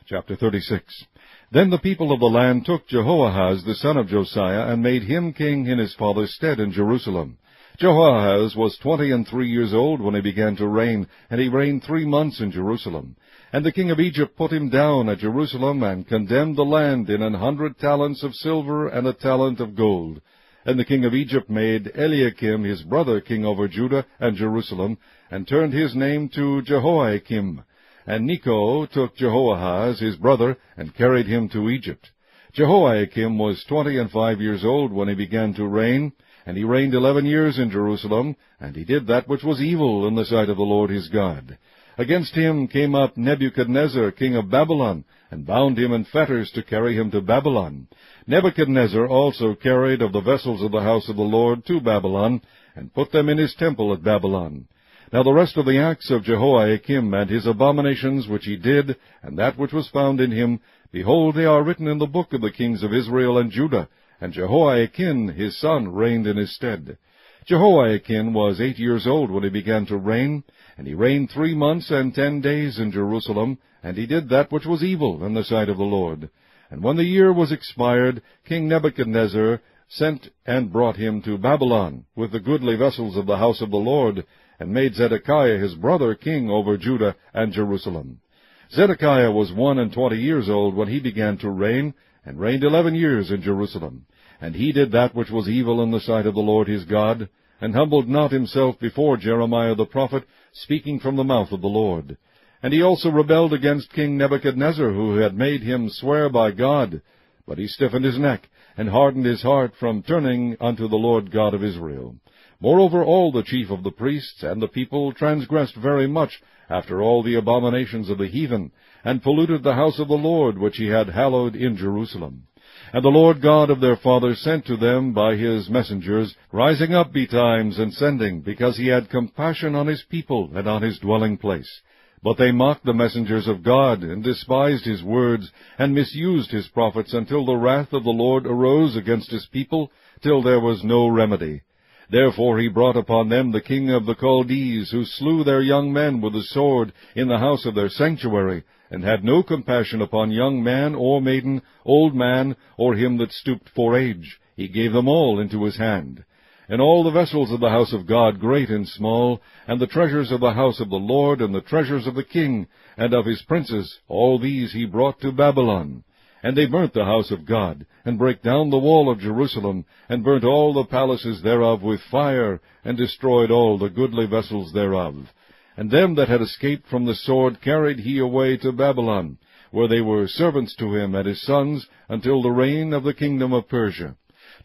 Chapter 36. Then the people of the land took Jehoahaz the son of Josiah, and made him king in his father's stead in Jerusalem. Jehoahaz was 23 years old when he began to reign, and he reigned 3 months in Jerusalem. And the king of Egypt put him down at Jerusalem, and condemned the land in 100 talents of silver and a talent of gold. And the king of Egypt made Eliakim his brother king over Judah and Jerusalem, and turned his name to Jehoiakim. And Necho took Jehoahaz his brother, and carried him to Egypt. Jehoiakim was 25 years old when he began to reign, and he reigned 11 years in Jerusalem, and he did that which was evil in the sight of the Lord his God. Against him came up Nebuchadnezzar king of Babylon, and bound him in fetters to carry him to Babylon. Nebuchadnezzar also carried of the vessels of the house of the Lord to Babylon, and put them in his temple at Babylon. Now the rest of the acts of Jehoiakim, and his abominations which he did, and that which was found in him, behold, they are written in the book of the kings of Israel and Judah. And Jehoiakim his son reigned in his stead. Jehoiakim was 8 years old when he began to reign, and he reigned 3 months and 10 days in Jerusalem, and he did that which was evil in the sight of the Lord. And when the year was expired, King Nebuchadnezzar sent and brought him to Babylon, with the goodly vessels of the house of the Lord, and made Zedekiah his brother king over Judah and Jerusalem. Zedekiah was 21 years old when he began to reign, and reigned 11 years in Jerusalem. And he did that which was evil in the sight of the Lord his God, and humbled not himself before Jeremiah the prophet, speaking from the mouth of the Lord. And he also rebelled against King Nebuchadnezzar, who had made him swear by God. But he stiffened his neck, and hardened his heart from turning unto the Lord God of Israel. Moreover, all the chief of the priests and the people transgressed very much after all the abominations of the heathen, and polluted the house of the Lord which he had hallowed in Jerusalem. And the Lord God of their fathers sent to them by his messengers, rising up betimes and sending, because he had compassion on his people and on his dwelling place. But they mocked the messengers of God, and despised his words, and misused his prophets, until the wrath of the Lord arose against his people, till there was no remedy. Therefore he brought upon them the king of the Chaldees, who slew their young men with the sword in the house of their sanctuary, and had no compassion upon young man or maiden, old man, or him that stooped for age. He gave them all into his hand. And all the vessels of the house of God, great and small, and the treasures of the house of the Lord, and the treasures of the king, and of his princes, all these he brought to Babylon. And they burnt the house of God, and brake down the wall of Jerusalem, and burnt all the palaces thereof with fire, and destroyed all the goodly vessels thereof. And them that had escaped from the sword carried he away to Babylon, where they were servants to him and his sons, until the reign of the kingdom of Persia,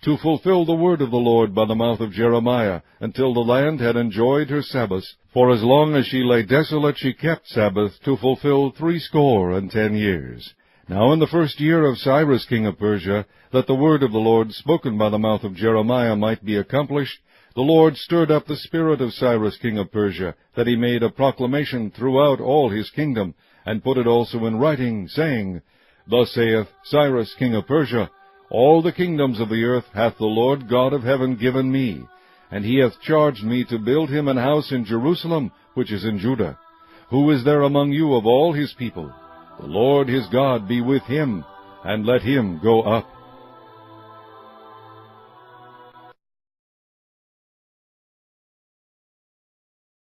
to fulfill the word of the Lord by the mouth of Jeremiah, until the land had enjoyed her Sabbaths. For as long as she lay desolate she kept Sabbath, to fulfill 60 years. Now in the 1st year of Cyrus king of Persia, that the word of the Lord spoken by the mouth of Jeremiah might be accomplished, the Lord stirred up the spirit of Cyrus king of Persia, that he made a proclamation throughout all his kingdom, and put it also in writing, saying, Thus saith Cyrus king of Persia, All the kingdoms of the earth hath the Lord God of heaven given me, and he hath charged me to build him an house in Jerusalem, which is in Judah. Who is there among you of all his people? The Lord his God be with him, and let him go up.